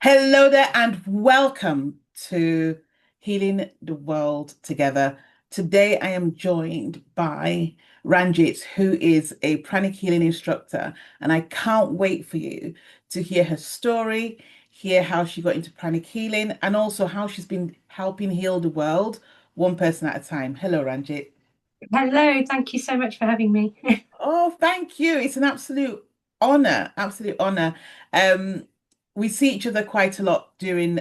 Hello there, and welcome to Healing the World Together. Today, I am joined by Ranjit, who is a pranic healing instructor, and I can't wait for you to hear her story, hear how she got into pranic healing, and also how she's been helping heal the world one person at a time. Hello, Ranjit. Hello, thank you so much for having me. Oh, thank you. It's an absolute honor. Um, we see each other quite a lot during,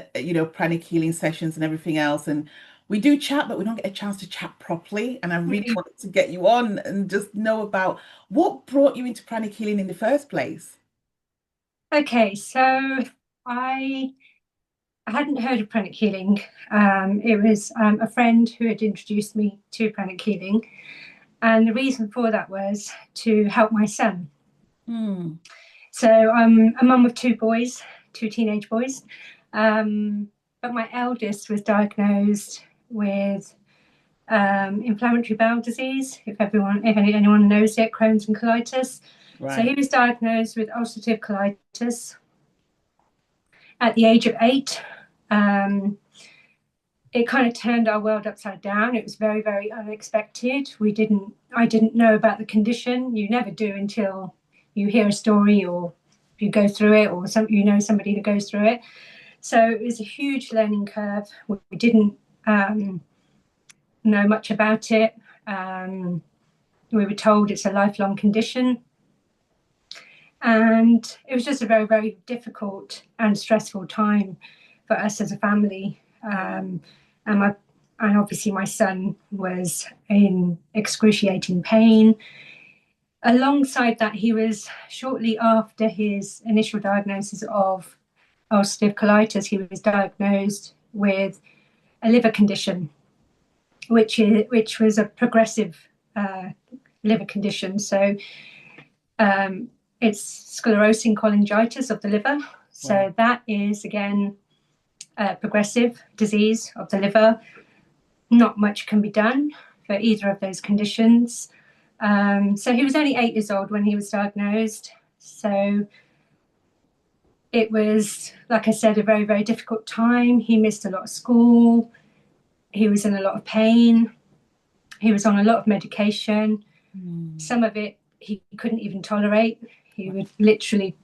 pranic healing sessions and everything else. And we do chat, but we don't get a chance to chat properly. And I really wanted to get you on and just know about what brought you into pranic healing in the first place. Okay, so I I hadn't heard of pranic healing. It was a friend who had introduced me to pranic healing, and the reason for that was to help my son. Hmm. So I'm a mum of two boys, two teenage boys, but my eldest was diagnosed with inflammatory bowel disease. If anyone knows it, Crohn's and colitis. So he Right. was diagnosed with ulcerative colitis at the age of 8. Um, it kind of turned our world upside down. It was very, very unexpected. I didn't know about the condition. You never do until you hear a story or you go through it or somebody who goes through it. So it was a huge learning curve. We didn't know much about it. Um, we were told it's a lifelong condition. And it was just a very, very difficult and stressful time for us as a family. And my and obviously my son was in excruciating pain. Alongside that, he was shortly after his initial diagnosis of ulcerative colitis, he was diagnosed with a liver condition, which was a progressive uh, liver condition. So it's sclerosing cholangitis of the liver. Wow. So that is again a progressive disease of the liver. Not much can be done for either of those conditions. So he was only 8 years old when he was diagnosed. So it was, like I said, a very, very difficult time. He missed a lot of school. He was in a lot of pain. He was on a lot of medication. Hmm. Some of it he couldn't even tolerate. He would literally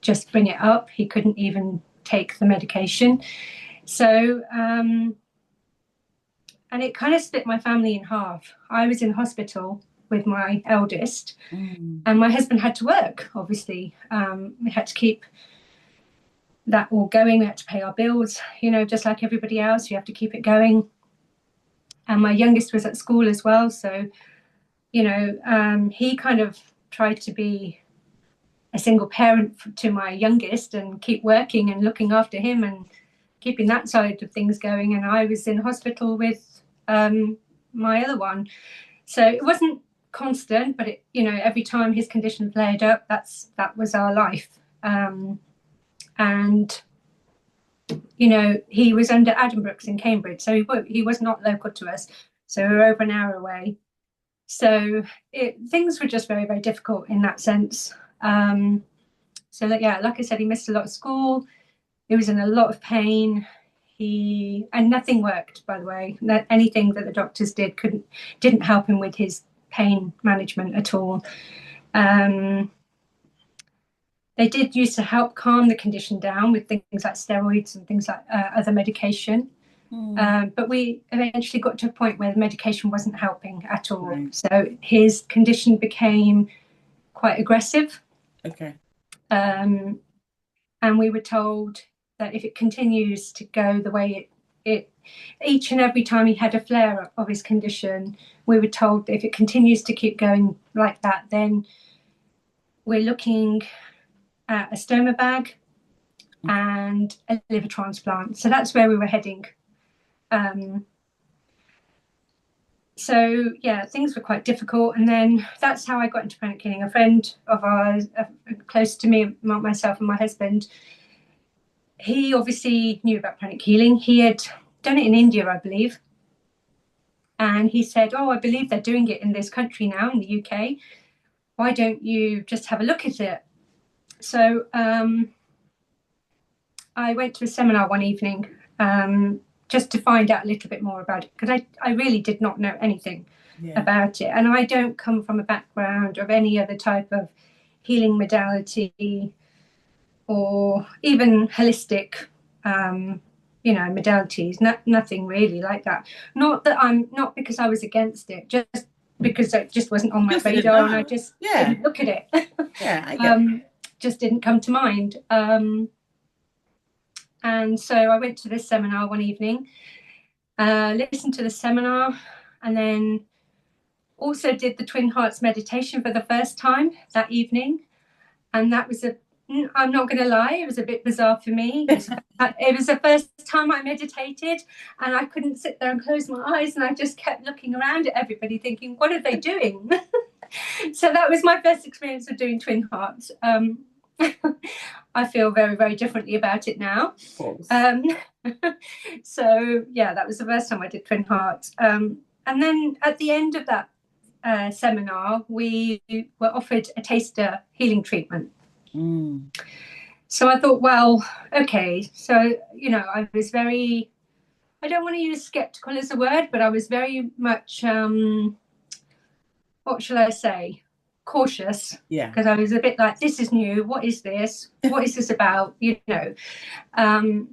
just bring it up. He couldn't even take the medication. So, and it kind of split my family in half. I was in hospital with my eldest, Hmm. and my husband had to work, obviously. We had to keep that all going. We had to pay our bills, just like everybody else. You have to keep it going. And my youngest was at school as well. So, he kind of tried to be a single parent to my youngest and keep working and looking after him and keeping that side of things going. And I was in hospital with my other one. So it wasn't constant, but every time his condition flared up, that was our life. And he was under Addenbrooke's in Cambridge, so he was not local to us. So we were over an hour away. So things were just very, very difficult in that sense. So that, yeah, like I said, he missed a lot of school. He was in a lot of pain. And nothing worked, by the way. Anything that the doctors didn't help him with his pain management at all. Um, they did use to help calm the condition down with things like steroids and things like other medication. Hmm. But we eventually got to a point where the medication wasn't helping at all. Right. So his condition became quite aggressive. Okay. Um, and we were told that if it continues to go the way it each and every time he had a flare up of his condition, we were told that if it continues to keep going like that, then we're looking at a stoma bag and a liver transplant. So that's where we were heading. Um, so yeah, things were quite difficult, and then that's how I got into pranic healing. A friend of ours, close to me, myself and my husband, he obviously knew about pranic healing. He had done it in India, I believe, and he said, "Oh, I believe they're doing it in this country now, in the UK. Why don't you just have a look at it?" So I went to a seminar one evening, just to find out a little bit more about it, because I really did not know anything Yeah. about it. And I don't come from a background of any other type of healing modality or even holistic, modalities. Nothing really like that. Not that I'm not because I was against it, just because it just wasn't on my Just didn't radar and I know. just Yeah. didn't look at it. Yeah, I get that. Just didn't come to mind. And so I went to this seminar one evening, listened to the seminar, and then also did the Twin Hearts meditation for the first time that evening. And that was I'm not going to lie, it was a bit bizarre for me. It was the first time I meditated, and I couldn't sit there and close my eyes, and I just kept looking around at everybody thinking, what are they doing? So that was my first experience of doing Twin Hearts. I feel very, very differently about it now. Of course. So yeah, that was the first time I did Twin Hearts. And then at the end of that seminar, we were offered a taster healing treatment. Mm. So I thought, well, okay. So, I was very, I don't want to use skeptical as a word, but I was very much, what shall I say, cautious, Yeah. because I was a bit like, this is new. What is this? What is this about? Um,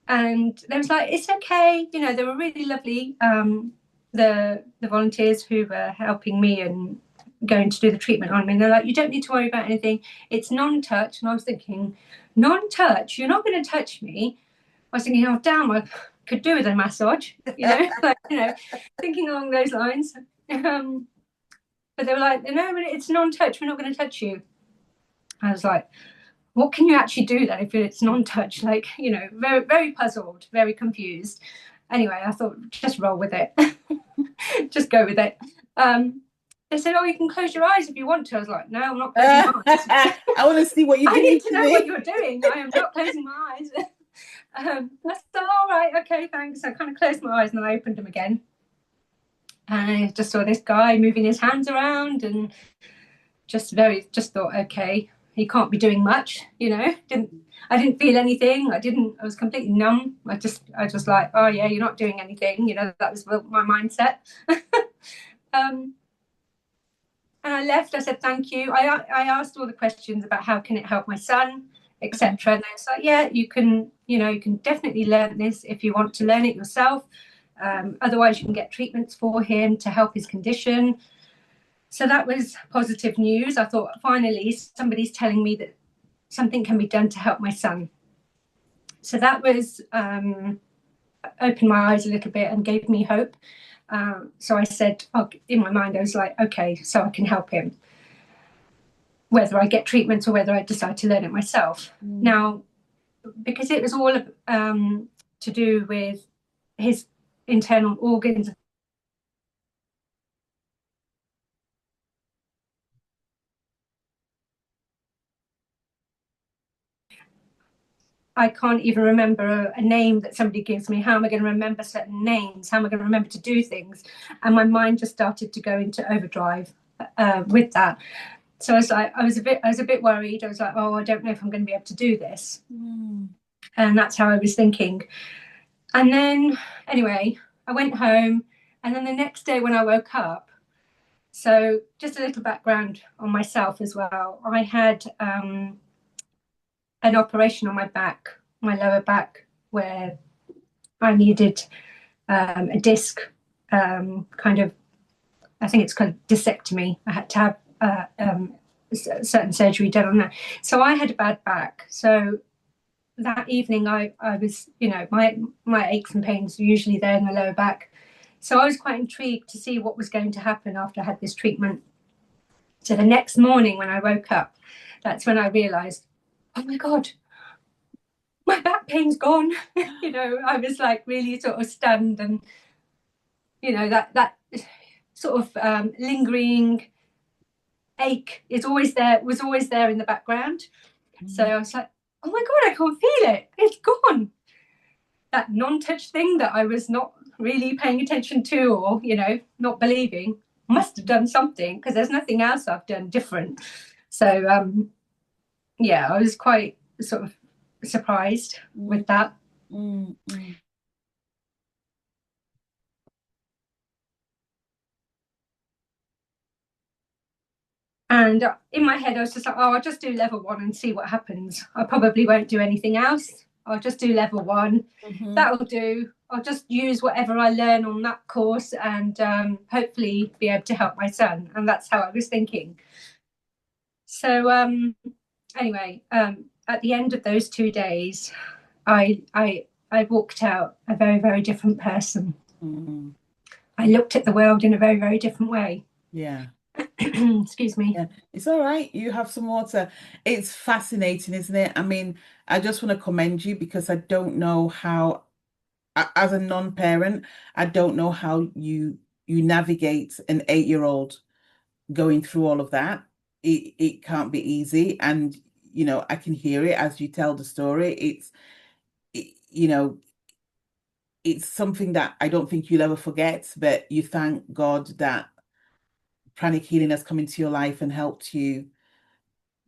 and they was like, it's okay. They were really lovely. The volunteers who were helping me and going to do the treatment on me, and they're like, you don't need to worry about anything. It's non-touch. And I was thinking, non-touch? You're not going to touch me? I was thinking, oh damn, I could do with a massage, thinking along those lines. But they were like, no, but it's non-touch. We're not going to touch you. I was like, what can you actually do then if it's non-touch? Like, very, very puzzled, very confused. Anyway, I thought, just roll with it. Just go with it. They said, oh, you can close your eyes if you want to. I was like, no, I'm not closing my eyes. I want to see what you're I doing need to know me. what you're doing. I am not closing my eyes. I said, all right, okay, thanks. I kind of closed my eyes and then I opened them again. And I just saw this guy moving his hands around and just thought, okay, he can't be doing much, I didn't feel anything. I was completely numb. I just like, oh yeah, you're not doing anything, that was my mindset. And I left. I said thank you. I asked all the questions about how can it help my son, etc. And they was like, yeah, you can definitely learn this if you want to learn it yourself. Otherwise, you can get treatments for him to help his condition. So that was positive news. I thought, finally, somebody's telling me that something can be done to help my son. So that was opened my eyes a little bit and gave me hope. So I said, in my mind, I was like, okay, so I can help him, whether I get treatments or whether I decide to learn it myself. Now, because it was all to do with his internal organs, I can't even remember a name that somebody gives me. How am I going to remember certain names? How am I going to remember to do things? And my mind just started to go into overdrive with that. So I was a bit worried. I was like, oh, I don't know if I'm going to be able to do this. And that's how I was thinking. And then, anyway, I went home. And then the next day when I woke up, so just a little background on myself as well. I had an operation on my back, my lower back, where I needed a disc, kind of, I think it's called discectomy. I had to have certain surgery done on that. So I had a bad back. So that evening I was, my aches and pains were usually there in the lower back. So I was quite intrigued to see what was going to happen after I had this treatment. So the next morning when I woke up, that's when I realized, oh my God, my back pain's gone. I was like really sort of stunned, and that sort of lingering ache was always there in the background. So I was like, oh my God, I can't feel it. It's gone. That non-touch thing that I was not really paying attention to, or, not believing, must have done something, because there's nothing else I've done different. So, yeah, I was quite sort of surprised Mm, with that. mm, mm. And in my head, I was just like, oh, I'll just do level 1 and see what happens. I probably won't do anything else. I'll just do level 1. Mhm. That'll do. I'll just use whatever I learn on that course and hopefully be able to help my son. And that's how I was thinking. So anyway, at the end of those 2 days, I walked out a very, very different person. Mm. I looked at the world in a very, very different way. Yeah. Excuse me. Yeah, it's all right. You have some water. It's fascinating, isn't it? I mean, I just want to commend you because I don't know how, as a non-parent, I don't know how you navigate an 8-year-old going through all of that. It can't be easy, and I can hear it as you tell the story. It, you know, it's something that I don't think you'll ever forget, but you thank God that pranic healing has come into your life and helped you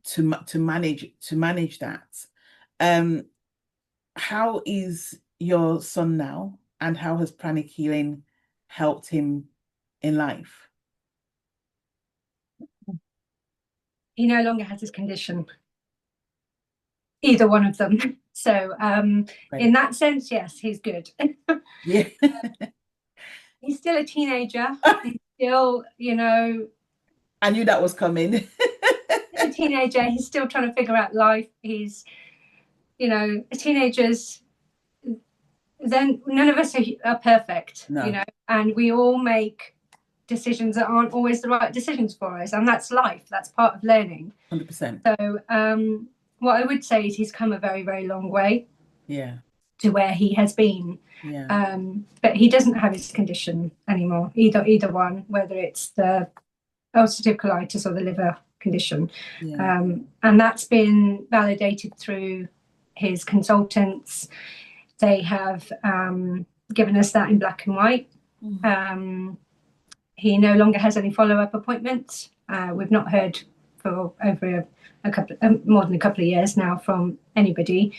to manage that. Um, how is your son now, and how has pranic healing helped him in life? He no longer has his condition, either one of them. So Right. in that sense, yes, he's good. Yeah. He's still a teenager. He's still, I knew that was coming. a teenager. He's still trying to figure out life. He's, teenagers, then none of us are perfect, No, and we all make decisions that aren't always the right decisions for us. And that's life. That's part of learning. 100%. So what I would say is he's come a very, very long way Yeah, to where he has been. yeah, But he doesn't have his condition anymore, either one, whether it's the ulcerative colitis or the liver condition. yeah. And that's been validated through his consultants. They have given us that in black and white. Mm. Um, he no longer has any follow-up appointments. We've not heard for over a couple, more than a couple of years now from anybody.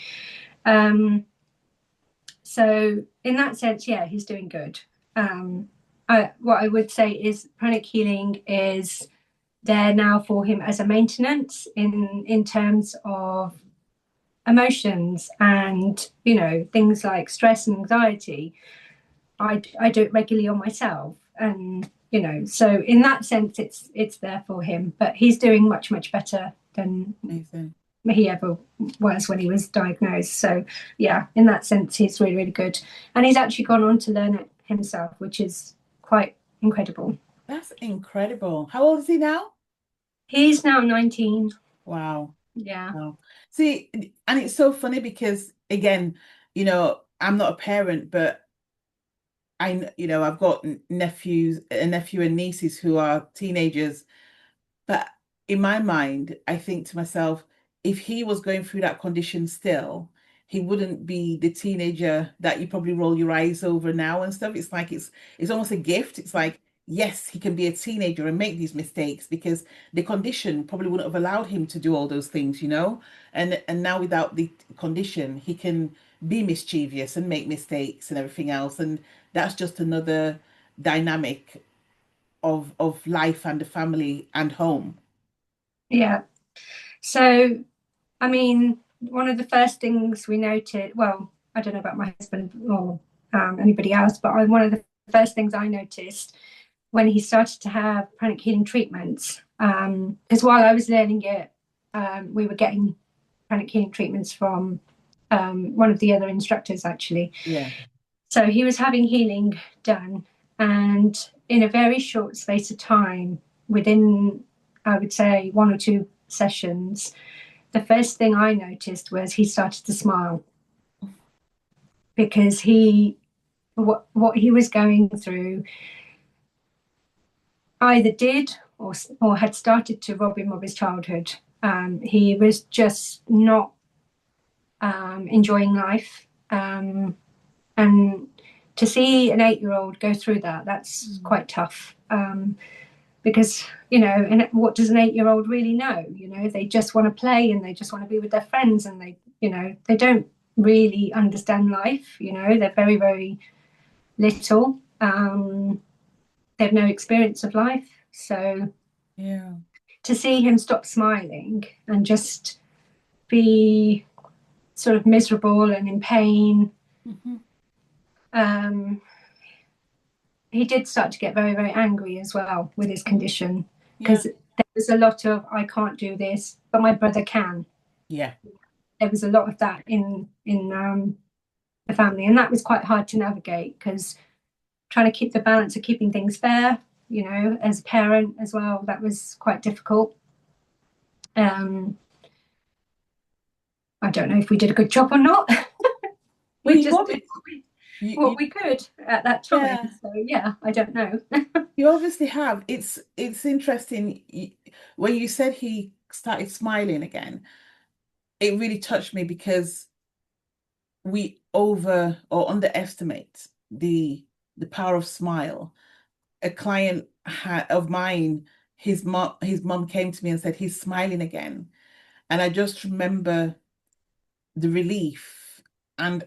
So in that sense, yeah, he's doing good. What I would say is pranic healing is there now for him as a maintenance in terms of emotions and things like stress and anxiety. I do it regularly on myself, and so in that sense, it's there for him. But he's doing much, much better than Amazing. he ever was when he was diagnosed. So yeah, in that sense, he's really, really good. And he's actually gone on to learn it himself, which is quite incredible. That's incredible. How old is he now? He's now 19. Wow. Yeah. Wow. See, and it's so funny because again, I'm not a parent, but I've got a nephew and nieces who are teenagers. But in my mind, I think to myself, if he was going through that condition still, he wouldn't be the teenager that you probably roll your eyes over now and stuff. It's like it's almost a gift. It's like, yes, he can be a teenager and make these mistakes because the condition probably wouldn't have allowed him to do all those things. And now without the condition, he can be mischievous and make mistakes and everything else. And that's just another dynamic of life and the family and home. Yeah. So, I mean, one of the first things we noted, well, I don't know about my husband or anybody else, but one of the first things I noticed when he started to have pranic healing treatments, because while I was learning it, we were getting pranic healing treatments from one of the other instructors, actually. Yeah. So he was having healing done, and in a very short space of time, within, I would say, 1 or 2 sessions, the first thing I noticed was he started to smile because what he was going through either did or had started to rob him of his childhood. He was just not enjoying life, and to see an 8-year-old go through that's Mm. quite tough, because, you know, and what does an 8-year-old really know? You know, they just want to play and they just want to be with their friends, and they, you know, they don't really understand life. You know, they're very, very little. They have no experience of life. So Yeah. to see him stop smiling and just be sort of miserable and in pain, um, he did start to get very, very angry as well with his condition, Yeah. because there was a lot of, I can't do this, but my brother can. Yeah. There was a lot of that in the family, and that was quite hard to navigate, because trying to keep the balance of keeping things fair, you know, as a parent as well, that was quite difficult. I don't know if we did a good job or not. Well, We just did what you we could at that time. yeah, So yeah, I don't know. you obviously have. It's interesting. When you said he started smiling again, it really touched me because we over or underestimate the power of smile. A client of mine, his mom came to me and said he's smiling again, and I just remember the relief. And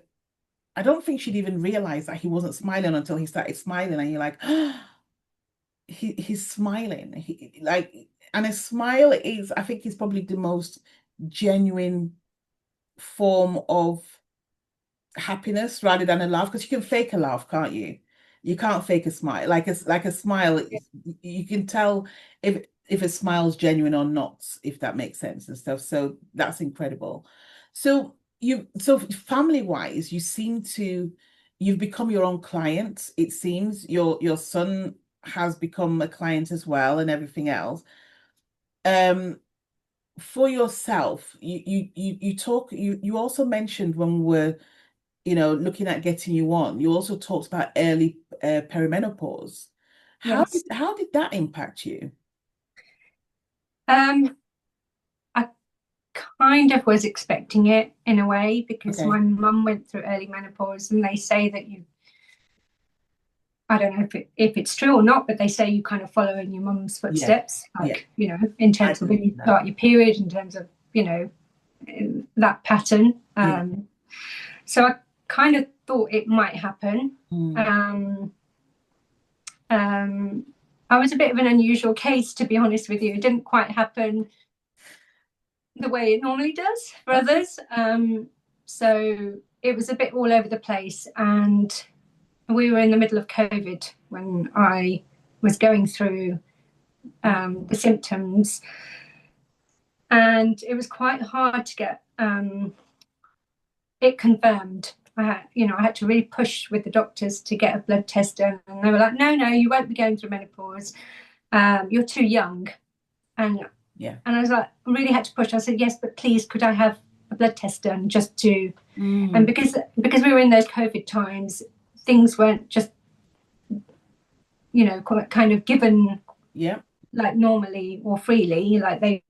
I don't think she'd even realized that he wasn't smiling until he started smiling, and you're like, he's smiling. He like, and a smile is, I think, is probably the most genuine form of happiness rather than a laugh, because you can fake a laugh, can't you? You can't fake a smile. Like a smile, you can tell if a smile's genuine or not, if that makes sense and stuff. So that's incredible. So family wise, you've become your own client. It seems your son has become a client as well and everything else. Um, for yourself, you also mentioned when we were looking at getting you on, you also talked about early perimenopause. Yes. How did that impact you? Um, I kind of was expecting it in a way, because my Okay. mum went through early menopause, and they say that you, I don't know if it's true or not, but they say you kind of follow in your mum's Yeah. footsteps, Yeah. like, you know, in I terms of when believe you that. start your period, in terms of, you know, that pattern. Yeah. So I kind of thought it might happen. Mm. Um, um, I was a bit of an unusual case, to be honest with you. It didn't quite happen the way it normally does for Okay. others. So it was a bit all over the place. And we were in the middle of COVID when I was going through the symptoms. And it was quite hard to get it confirmed. I had to really push with the doctors to get a blood test done. And they were like, no, you won't be going through menopause. You're too young. And Yeah. I was like, I really had to push. I said, yes, but please, could I have a blood test done, just to, and Mm. because we were in those COVID times, things weren't just, kind of given Yeah. like normally or freely, like they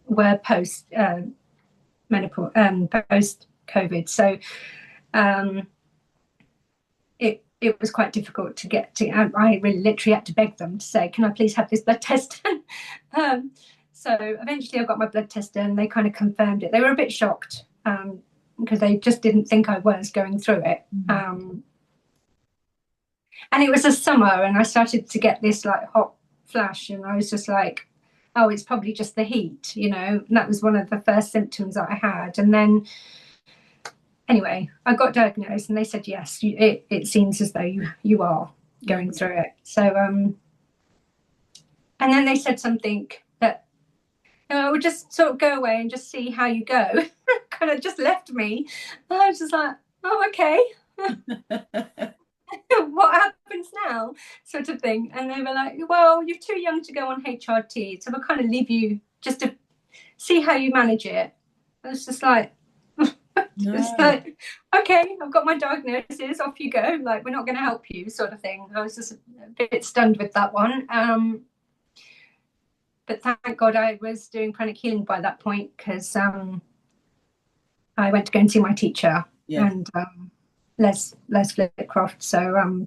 were post menopause, post COVID. So um, it was quite difficult to get to. I really literally had to beg them to say, can I please have this blood test done? So eventually I got my blood test done. They kind of confirmed it. They were a bit shocked, because they just didn't think I was going through it. And it was a summer, and I started to get this like hot flash, and I was just like, oh, it's probably just the heat, and that was one of the first symptoms that I had. And then anyway, I got diagnosed, and they said, yes, it seems as though you are Yeah. going through it. So and then they said something that, I would just sort of go away and just see how you go. Kind of just left me. And I was just like, oh, okay. What happens now, sort of thing. And they were like, well, you're too young to go on HRT, so we'll kind of leave you just to see how you manage it. I was just like, it's No. like, okay, I've got my diagnosis, off you go, like, we're not going to help you, sort of thing. I was just a bit stunned with that one. But thank God I was doing pranic healing by that point, because I went to go and see my teacher, Yes. and Les Flitcroft. So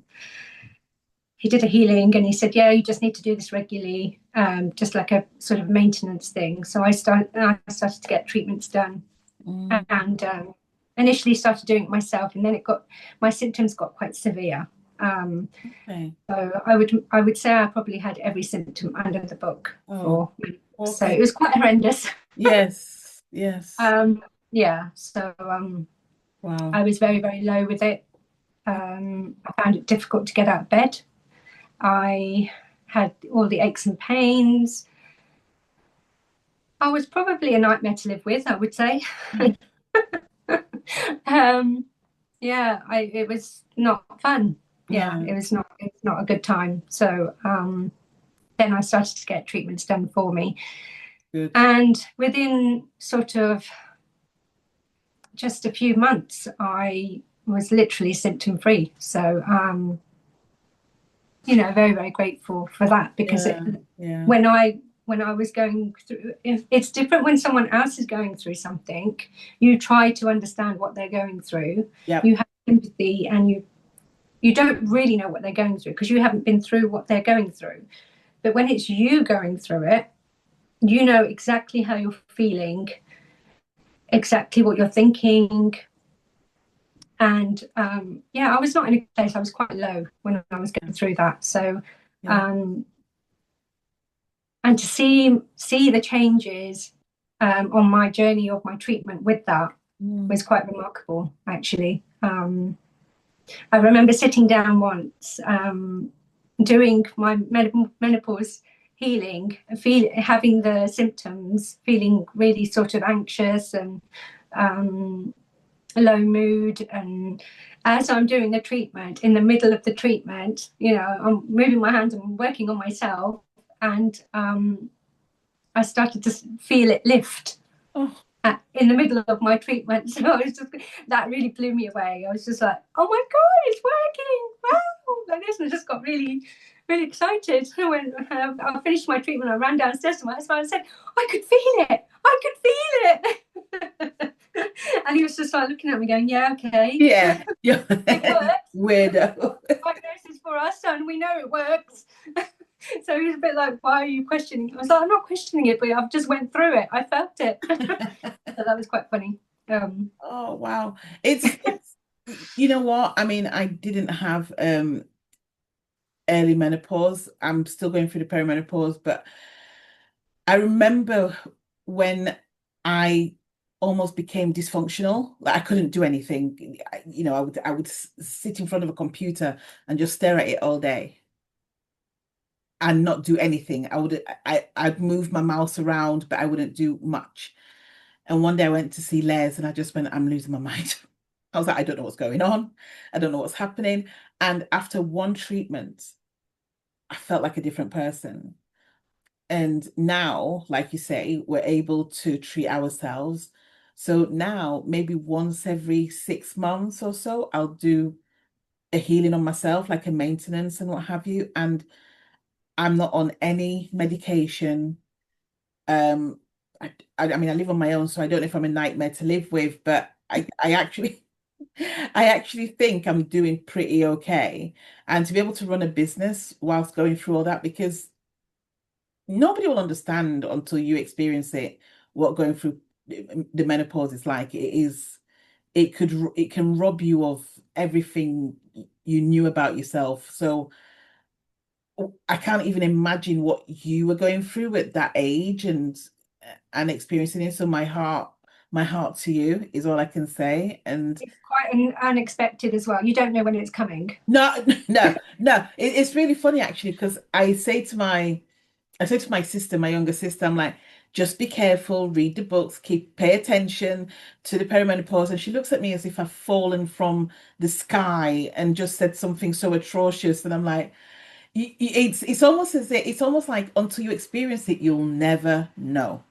he did a healing, and he said, yeah, you just need to do this regularly, just like a sort of maintenance thing. So I started to get treatments done, and initially started doing it myself, and then my symptoms got quite severe. Okay. So I would say I probably had every symptom under the book Oh, so okay. it was quite horrendous. Yes, yes. Yeah, so Wow. I was very, very low with it. I found it difficult to get out of bed. I had all the aches and pains. I was probably a nightmare to live with, I would say. Yeah, it was not fun. Yeah, No, it's not a good time. So then I started to get treatments done for me. good. And within sort of just a few months, I was literally symptom free. So, very, very grateful for that, because Yeah, yeah. when I was going through, it's different when someone else is going through something. You try to understand what they're going through. Yep. You have empathy, and you don't really know what they're going through because you haven't been through what they're going through. But when it's you going through it, you know exactly how you're feeling, exactly what you're thinking. And I was not in a place, I was quite low when I was going through that. So Yeah. and to see the changes on my journey of my treatment with that was quite remarkable, actually. I remember sitting down once, doing my menopause healing, having the symptoms, feeling really sort of anxious and low mood. And as I'm doing the treatment, in the middle of the treatment, I'm moving my hands, I'm working on myself, and I started to feel it lift Oh, in the middle of my treatment. So that really blew me away. I was just like, oh my God, it's working. Wow, like this. And I just got really, really excited. When I finished my treatment, I ran downstairs to my husband and said, I could feel it. I could feel it. And he was just like looking at me going, yeah, okay. yeah. Yeah. It works. Weirdo. Diagnosis for us, and we know it works. So he was a bit like, why are you questioning it? I was like, I'm not questioning it, but I've just went through it. I felt it. So that was quite funny. Oh, wow. It's you know what? I mean, I didn't have early menopause. I'm still going through the perimenopause, but I remember when I almost became dysfunctional. Like I couldn't do anything. I would sit in front of a computer and just stare at it all day and not do anything. I'd move my mouse around, but I wouldn't do much. And one day I went to see Les and I just went, I'm losing my mind. I was like, I don't know what's going on. I don't know what's happening. And after one treatment, I felt like a different person. And now, like you say, we're able to treat ourselves. So now, maybe once every 6 months or so, I'll do a healing on myself, like a maintenance and what have you. And I'm not on any medication. Um, I mean, I live on my own, so I don't know if I'm a nightmare to live with, but I actually I actually think I'm doing pretty okay. And to be able to run a business whilst going through all that, because nobody will understand until you experience it, what going through the menopause is like. It can rob you of everything you knew about yourself. So I can't even imagine what you were going through at that age and experiencing it. So my heart to you is all I can say. And it's quite unexpected as well. You don't know when it's coming. no, no, no. It's really funny actually because I say to my sister, my younger sister, I'm like, just be careful, read the books, pay attention to the perimenopause. And she looks at me as if I've fallen from the sky and just said something so atrocious. And I'm like, it's almost like until you experience it, you'll never know.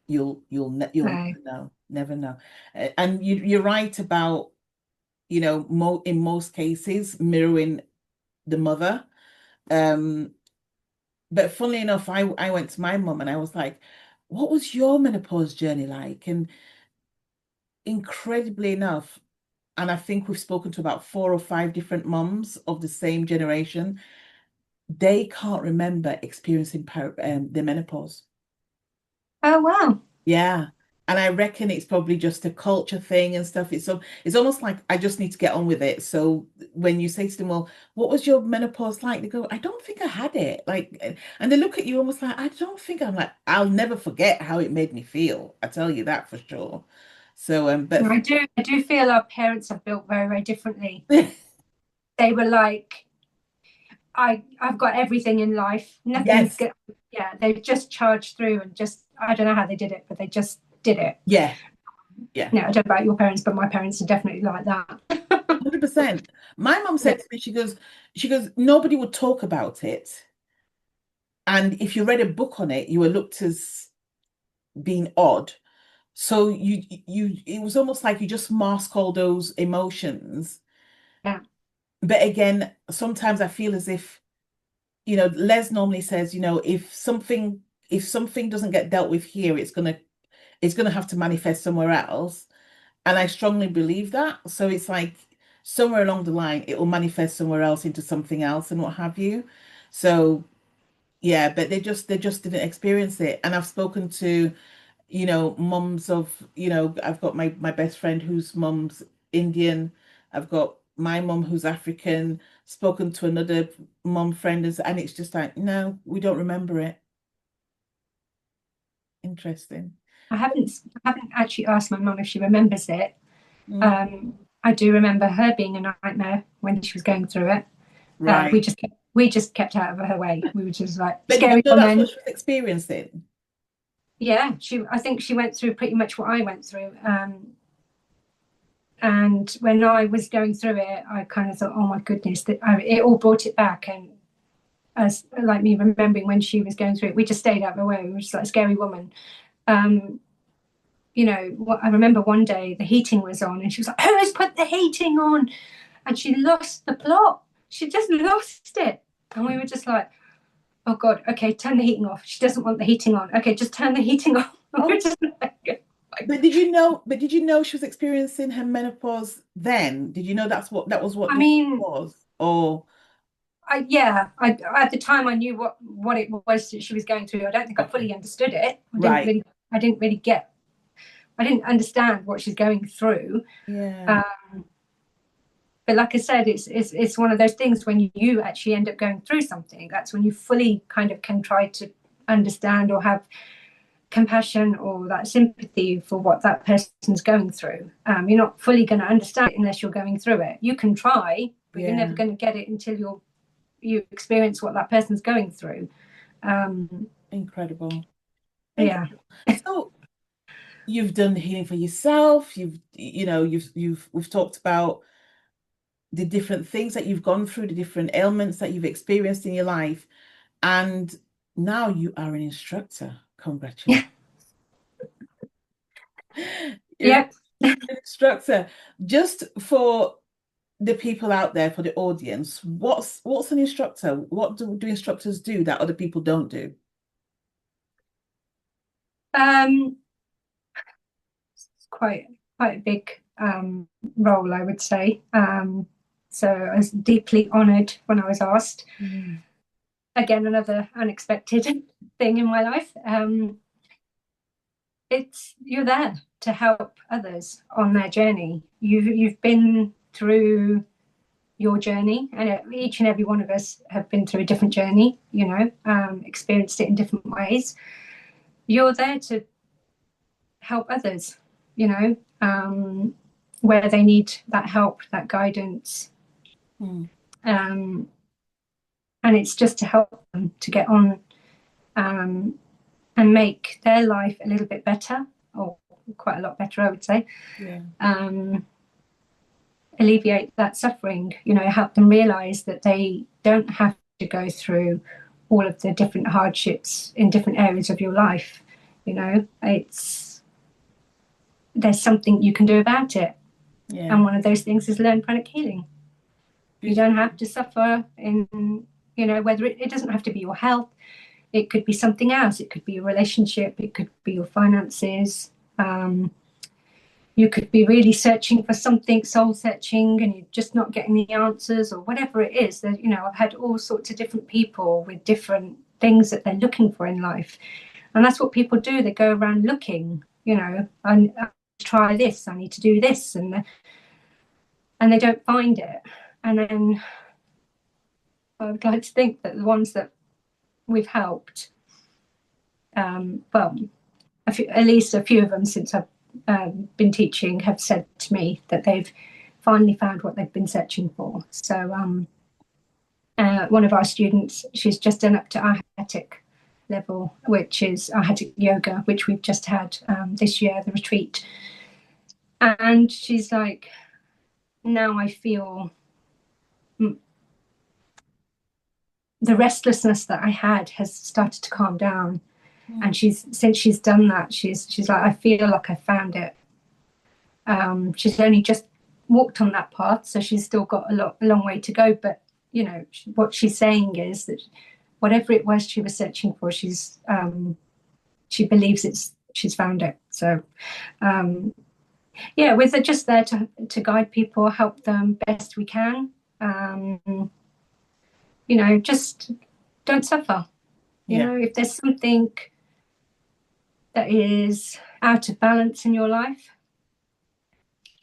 You'll No. never know. And you're right about, in most cases, mirroring the mother. Um, but funnily enough, I went to my mum and I was like, what was your menopause journey like? And incredibly enough, and I think we've spoken to about 4 or 5 different mums of the same generation. they can't remember experiencing the menopause. Oh, wow. Yeah. And I reckon it's probably just a culture thing and stuff. It's almost like I just need to get on with it. So when you say to them, well, what was your menopause like? They go, I don't think I had it. Like, and they look at you almost like, I don't think I'm like, I'll never forget how it made me feel. I tell you that for sure. So, but I do feel our parents are built very, very differently. They were like, I've got everything in life. Nothing's yes, good. Yeah, they just charged through and just, I don't know how they did it, but they just did it. yeah, yeah, No, I don't know about your parents, but my parents are definitely like that. 100%. My mom Yeah, said to me, she goes, nobody would talk about it. And if you read a book on it, you were looked as being odd. So it was almost like you just mask all those emotions. yeah, But again, sometimes I feel as if, Les normally says, if something doesn't get dealt with here, it's gonna have to manifest somewhere else. And I strongly believe that. So it's like somewhere along the line, it will manifest somewhere else into something else and what have you. So yeah, but they just didn't experience it. And I've spoken to mums of, I've got my best friend whose mum's Indian. I've got my mum who's African, spoken to another mum friend, and it's just like, no, we don't remember it. Interesting. I haven't actually asked my mum if she remembers it. Mm, I do remember her being a nightmare when she was going through it. We right. just kept out of her way. We were just like But did you scary know that's what woman. she was experiencing? Yeah, I think she went through pretty much what I went through. And when I was going through it, I kind of thought, oh my goodness, it all brought it back. And as like me remembering when she was going through it, we just stayed out of her way. We were just like a scary woman. Um, I remember one day the heating was on, and she was like, "Who has put the heating on?" And she lost the plot. She just lost it, and we were just like, "Oh God, okay, turn the heating off." She doesn't want the heating on. Okay, just turn the heating off. Oh, We're just like, but did you know she was experiencing her menopause then? Did you know that was what I the mean, was? Or I at the time I knew what it was that she was going through. I don't think I okay, fully understood it. right. I didn't really get. I didn't understand what she's going through. Yeah, Uh, but like I said, it's one of those things when you actually end up going through something. That's when you fully kind of can try to understand or have compassion or that sympathy for what that person's going through. You're not fully going to understand it unless you're going through it. You can try, but you're never yeah. going to get it until you experience what that person's going through. Um, Incredible. yeah, Incredible. So you've done healing for yourself. We've talked about the different things that you've gone through, the different ailments that you've experienced in your life, and now you are an instructor. Congratulations. You're yeah. an instructor. Just for the people out there, for the audience, what's an instructor? What do instructors do that other people don't do? Um, it's quite a big role, I would say. So I was deeply honoured when I was asked. Mm, Again, another unexpected thing in my life. It's you're there to help others on their journey. You've been through your journey, and each and every one of us have been through a different journey. Experienced it in different ways. You're there to help others. You know, where they need that help, that guidance, mm, um, and it's just to help them to get on um, and make their life a little bit better, or quite a lot better, I would say. yeah, Um, Alleviate that suffering, help them realize that they don't have to go through all of the different hardships in different areas of your life. It's there's something you can do about it. yeah. And one of those things is learn pranic healing. You don't Beautiful. have to suffer whether it doesn't have to be your health. It could be something else. It could be your relationship. It could be your finances. you could be really searching for something, soul searching, and you're just not getting the answers, or whatever it is. That, you know, I've had all sorts of different people with different things that they're looking for in life, and that's what people do. They go around looking, you know, I need to try this, I need to do this, and they don't find it. And then I would like to think that the ones that we've helped, well, at least a few of them since I've been teaching have said to me that they've finally found what they've been searching for. So one of our students, she's just done up to Arhatic level, which is Arhatic yoga, which we've just had this year, the retreat. And she's like, now I feel the restlessness that I had has started to calm down. And since she's done that, she's like, I feel like I found it. She's only just walked on that path, so she's still got a long way to go. But you know, what she's saying is that whatever it was she was searching for, she believes she's found it. So yeah, we're just there to guide people, help them best we can. You know, just don't suffer. You know, if there's something that is out of balance in your life,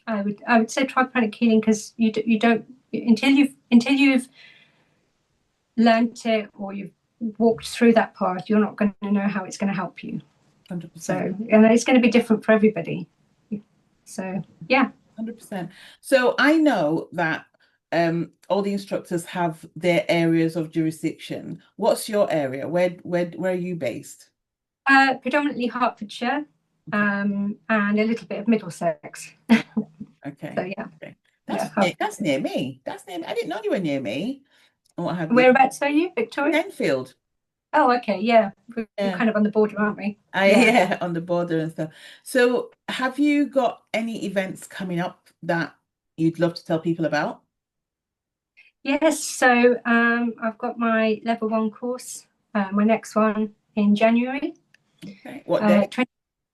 I would say try pranic healing, because you don't, until you've learned it or you've walked through that path, you're not going to know how it's going to help you. 100%. So, and it's going to be different for everybody. So yeah. 100%. So I know that all the instructors have their areas of jurisdiction. What's your area? Where are you based? Predominantly Hertfordshire, and a little bit of Middlesex. Okay. So yeah. Okay. That's Near me. That's near me. I didn't know you were near me. And what have you? Whereabouts are you, Victoria? Enfield. Oh, okay, yeah. We're Yeah. kind of on the border, aren't we? Yeah, on the border and stuff. So have you got any events coming up that you'd love to tell people about? Yes, so I've got my level 1 course, my next one in January. Okay. What day?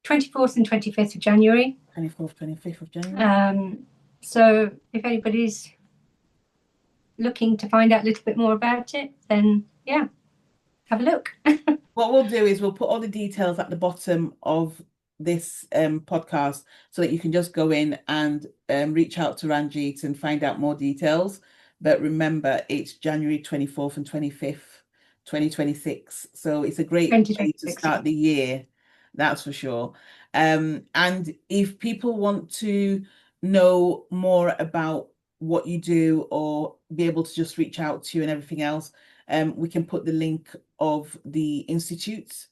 24th and 25th of January. 24th, 25th of January. So if anybody's looking to find out a little bit more about it, then yeah, have a look. What we'll do is we'll put all the details at the bottom of this podcast so that you can just go in and reach out to Ranjit and find out more details. But remember, it's January 24th and 25th, 2026. So it's a great way to start the year, that's for sure. And if people want to know more about what you do or be able to just reach out to you and everything else, we can put the link of the institutes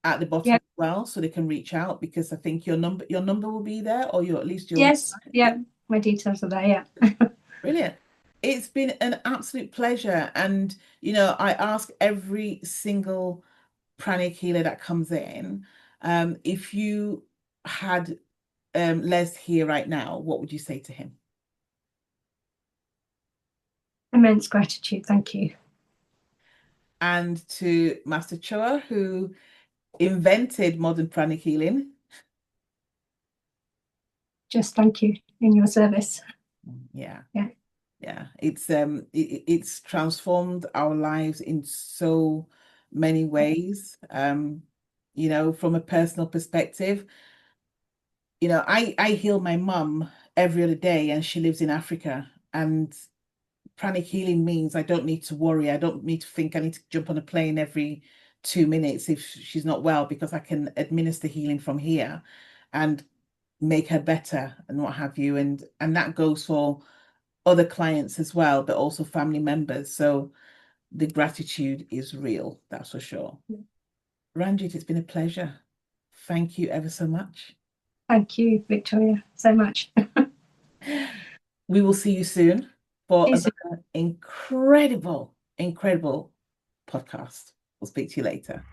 at the bottom as well, so they can reach out, because I think your number will be there, or at least your yes, yeah, my details are there. Yeah. Brilliant. It's been an absolute pleasure, and I ask every single pranic healer that comes in, if you had Les here right now, what would you say to him? Immense gratitude, thank you. And to Master Choa, who invented modern pranic healing, just thank you, in your service. Yeah. It's transformed our lives in so many ways. From a personal perspective, I heal my mum every other day, and she lives in Africa, and pranic healing means I don't need to worry. I don't need to think I need to jump on a plane every 2 minutes if she's not well, because I can administer healing from here and make her better and what have you. And that goes for other clients as well, but also family members. So the gratitude is real, that's for sure. Ranjit, it's been a pleasure. Thank you ever so much. Thank you, Victoria, so much. We will see you soon for another incredible podcast. We'll speak to you later.